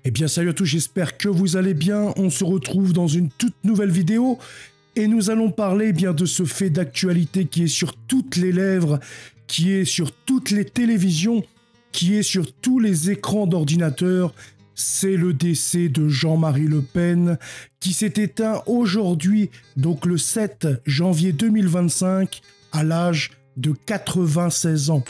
Eh bien salut à tous, j'espère que vous allez bien. On se retrouve dans une toute nouvelle vidéo et nous allons parler bien de ce fait d'actualité qui est sur toutes les lèvres, qui est sur toutes les télévisions, qui est sur tous les écrans d'ordinateur. C'est le décès de Jean-Marie Le Pen qui s'est éteint aujourd'hui, donc le 7 janvier 2025, à l'âge de 96 ans.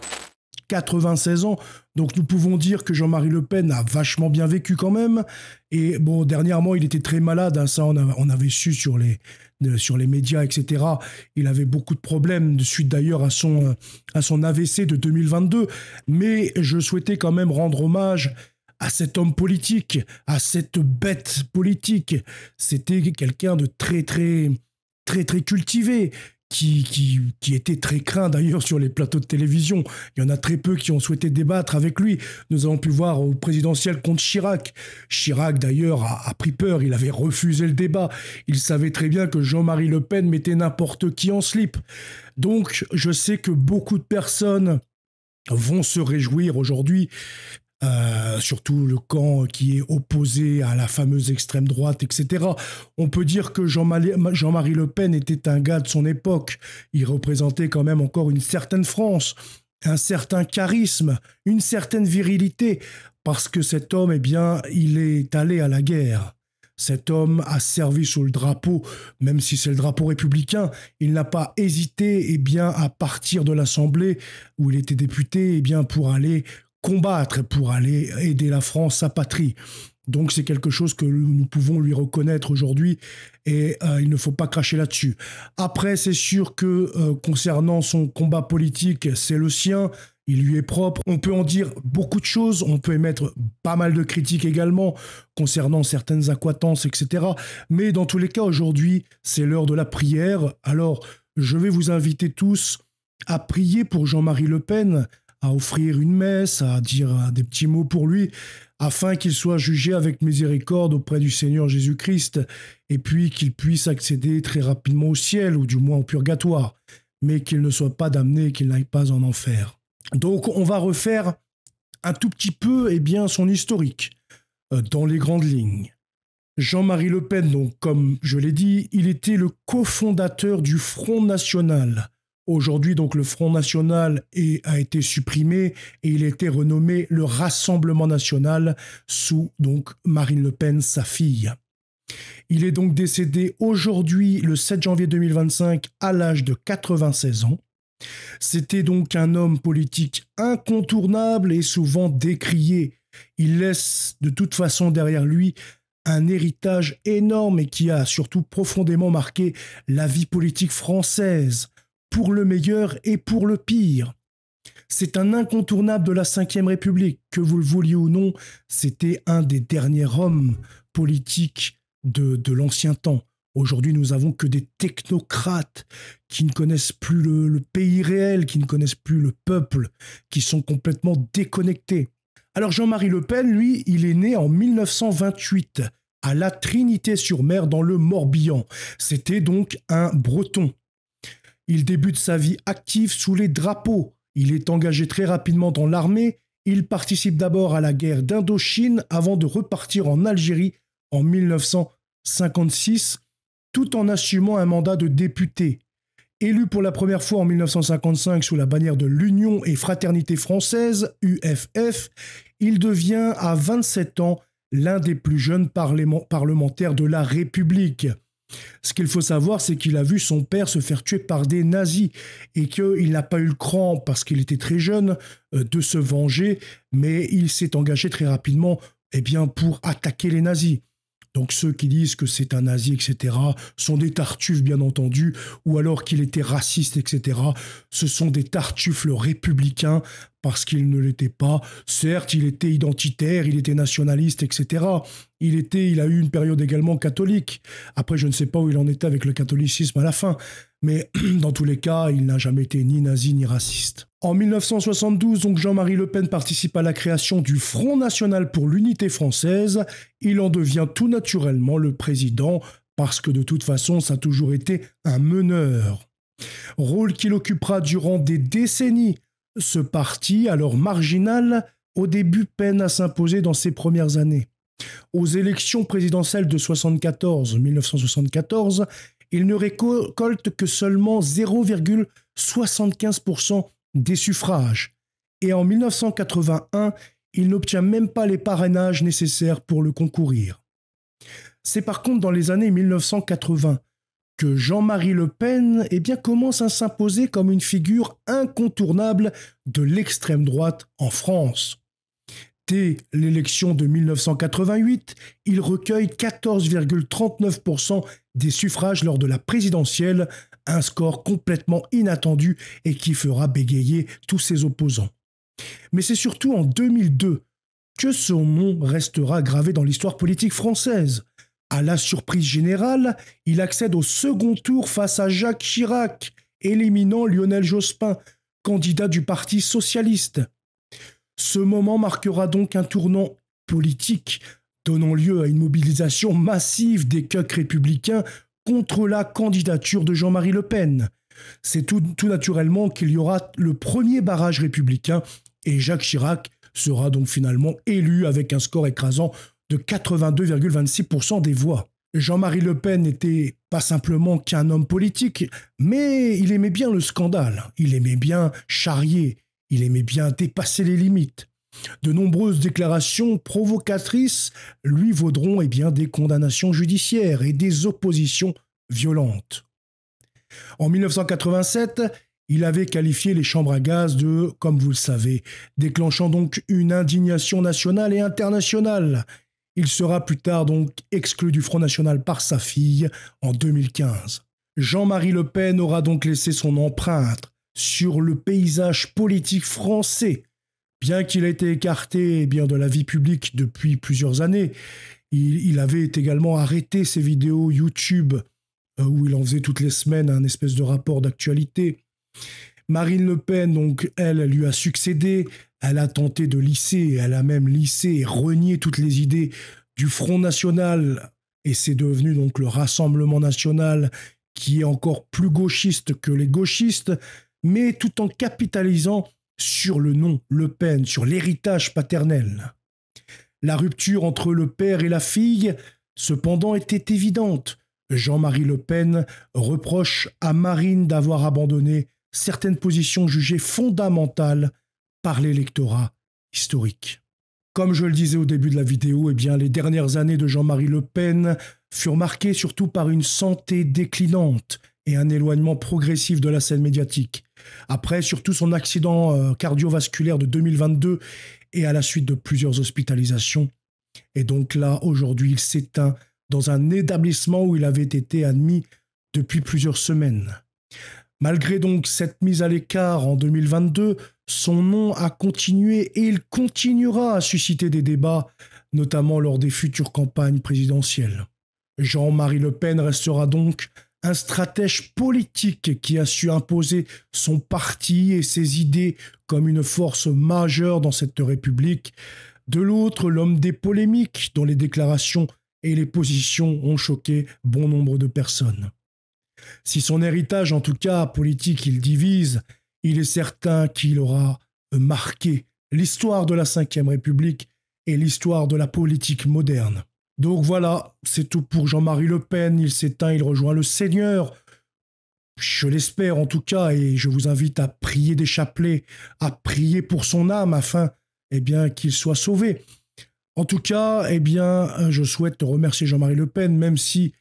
96 ans, donc nous pouvons dire que Jean-Marie Le Pen a vachement bien vécu quand même. Et bon, dernièrement, il était très malade, hein, ça on avait su sur les médias, etc. Il avait beaucoup de problèmes, de suite d'ailleurs à son AVC de 2022. Mais je souhaitais quand même rendre hommage à cet homme politique, à cette bête politique. C'était quelqu'un de très cultivé, qui était très craint d'ailleurs sur les plateaux de télévision. Il y en a très peu qui ont souhaité débattre avec lui. Nous avons pu voir au présidentiel contre Chirac. Chirac d'ailleurs a pris peur, il avait refusé le débat. Il savait très bien que Jean-Marie Le Pen mettait n'importe qui en slip. Donc je sais que beaucoup de personnes vont se réjouir aujourd'hui, surtout le camp qui est opposé à la fameuse extrême droite, etc. On peut dire que Jean-Marie Le Pen était un gars de son époque. Il représentait quand même encore une certaine France, un certain charisme, une certaine virilité, parce que cet homme, eh bien, il est allé à la guerre. Cet homme a servi sous le drapeau, même si c'est le drapeau républicain, il n'a pas hésité, eh bien, à partir de l'Assemblée où il était député, eh bien, pour aller combattre, pour aller aider la France, sa patrie. Donc c'est quelque chose que nous pouvons lui reconnaître aujourd'hui et il ne faut pas cracher là-dessus. Après, c'est sûr que concernant son combat politique, c'est le sien, il lui est propre. On peut en dire beaucoup de choses, on peut émettre pas mal de critiques également concernant certaines accointances, etc. Mais dans tous les cas, aujourd'hui, c'est l'heure de la prière. Alors, je vais vous inviter tous à prier pour Jean-Marie Le Pen, à offrir une messe, à dire des petits mots pour lui, afin qu'il soit jugé avec miséricorde auprès du Seigneur Jésus-Christ, et puis qu'il puisse accéder très rapidement au ciel, ou du moins au purgatoire, mais qu'il ne soit pas damné, qu'il n'aille pas en enfer. Donc on va refaire un tout petit peu, eh bien, son historique, dans les grandes lignes. Jean-Marie Le Pen, donc, comme je l'ai dit, il était le cofondateur du Front National. Aujourd'hui, donc, le Front National a été supprimé et il a été renommé le Rassemblement National sous donc Marine Le Pen, sa fille. Il est donc décédé aujourd'hui, le 7 janvier 2025, à l'âge de 96 ans. C'était donc un homme politique incontournable et souvent décrié. Il laisse de toute façon derrière lui un héritage énorme et qui a surtout profondément marqué la vie politique française, pour le meilleur et pour le pire. C'est un incontournable de la Ve République, que vous le vouliez ou non, c'était un des derniers hommes politiques de l'ancien temps. Aujourd'hui, nous avons que des technocrates qui ne connaissent plus le pays réel, qui ne connaissent plus le peuple, qui sont complètement déconnectés. Alors Jean-Marie Le Pen, lui, il est né en 1928 à La Trinité-sur-Mer dans le Morbihan. C'était donc un Breton. Il débute sa vie active sous les drapeaux. Il est engagé très rapidement dans l'armée. Il participe d'abord à la guerre d'Indochine avant de repartir en Algérie en 1956, tout en assumant un mandat de député. Élu pour la première fois en 1955 sous la bannière de l'Union et Fraternité Française, UFF, il devient à 27 ans l'un des plus jeunes parlementaires de la République. Ce qu'il faut savoir, c'est qu'il a vu son père se faire tuer par des nazis et qu'il n'a pas eu le cran, parce qu'il était très jeune, de se venger, mais il s'est engagé très rapidement, eh bien, pour attaquer les nazis. Donc ceux qui disent que c'est un nazi, etc., sont des tartuffes, bien entendu, ou alors qu'il était raciste, etc. Ce sont des tartuffes républicains, parce qu'il ne l'était pas. Certes, il était identitaire, il était nationaliste, etc. Il a eu une période également catholique. Après, je ne sais pas où il en était avec le catholicisme à la fin, mais dans tous les cas, il n'a jamais été ni nazi ni raciste. En 1972, donc Jean-Marie Le Pen participe à la création du Front National pour l'Unité française. Il en devient tout naturellement le président, parce que de toute façon, ça a toujours été un meneur. Rôle qu'il occupera durant des décennies. Ce parti, alors marginal, au début peine à s'imposer dans ses premières années. Aux élections présidentielles de 1974, il ne récolte que seulement 0,75% des suffrages. Et en 1981, il n'obtient même pas les parrainages nécessaires pour le concourir. C'est par contre dans les années 1980 que Jean-Marie Le Pen commence à s'imposer comme une figure incontournable de l'extrême droite en France. Dès l'élection de 1988, il recueille 14,39% des suffrages lors de la présidentielle, un score complètement inattendu et qui fera bégayer tous ses opposants. Mais c'est surtout en 2002 que son nom restera gravé dans l'histoire politique française. À la surprise générale, il accède au second tour face à Jacques Chirac, éliminant Lionel Jospin, candidat du Parti socialiste. Ce moment marquera donc un tournant politique, donnant lieu à une mobilisation massive des cucks républicains contre la candidature de Jean-Marie Le Pen. C'est tout naturellement qu'il y aura le premier barrage républicain et Jacques Chirac sera donc finalement élu avec un score écrasant de 82,26% des voix. Jean-Marie Le Pen n'était pas simplement qu'un homme politique, mais il aimait bien le scandale, il aimait bien charrier, il aimait bien dépasser les limites. De nombreuses déclarations provocatrices lui vaudront des condamnations judiciaires et des oppositions violentes. En 1987, il avait qualifié les chambres à gaz de, comme vous le savez, déclenchant donc une indignation nationale et internationale. Il sera plus tard donc exclu du Front National par sa fille en 2015. Jean-Marie Le Pen aura donc laissé son empreinte sur le paysage politique français. Bien qu'il ait été écarté de la vie publique depuis plusieurs années, il avait également arrêté ses vidéos YouTube où il en faisait toutes les semaines un espèce de rapport d'actualité. Marine Le Pen, donc, elle lui a succédé. Elle a tenté de lisser, elle a même lissé et renié toutes les idées du Front National. Et c'est devenu donc le Rassemblement National qui est encore plus gauchiste que les gauchistes, mais tout en capitalisant sur le nom Le Pen, sur l'héritage paternel. La rupture entre le père et la fille, cependant, était évidente. Jean-Marie Le Pen reproche à Marine d'avoir abandonné certaines positions jugées fondamentales par l'électorat historique. Comme je le disais au début de la vidéo, les dernières années de Jean-Marie Le Pen furent marquées surtout par une santé déclinante et un éloignement progressif de la scène médiatique. Après, surtout son accident cardiovasculaire de 2022 et à la suite de plusieurs hospitalisations. Et donc là, aujourd'hui, il s'éteint dans un établissement où il avait été admis depuis plusieurs semaines. Malgré donc cette mise à l'écart en 2022, son nom a continué et il continuera à susciter des débats, notamment lors des futures campagnes présidentielles. Jean-Marie Le Pen restera donc un stratège politique qui a su imposer son parti et ses idées comme une force majeure dans cette République. De l'autre, l'homme des polémiques, dont les déclarations et les positions ont choqué bon nombre de personnes. Si son héritage, en tout cas politique, il divise, il est certain qu'il aura marqué l'histoire de la Ve République et l'histoire de la politique moderne. Donc voilà, c'est tout pour Jean-Marie Le Pen. Il s'éteint, il rejoint le Seigneur. Je l'espère en tout cas, et je vous invite à prier des chapelets, à prier pour son âme afin qu'il soit sauvé. En tout cas, je souhaite remercier Jean-Marie Le Pen, même si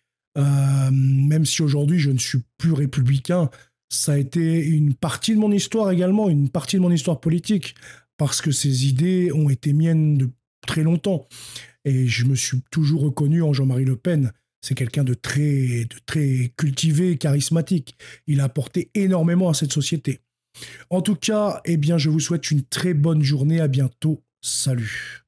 aujourd'hui je ne suis plus républicain. Ça a été une partie de mon histoire également, une partie de mon histoire politique, parce que ces idées ont été miennes de très longtemps. Et je me suis toujours reconnu en Jean-Marie Le Pen. C'est quelqu'un de très cultivé, charismatique. Il a apporté énormément à cette société. En tout cas, je vous souhaite une très bonne journée. À bientôt. Salut.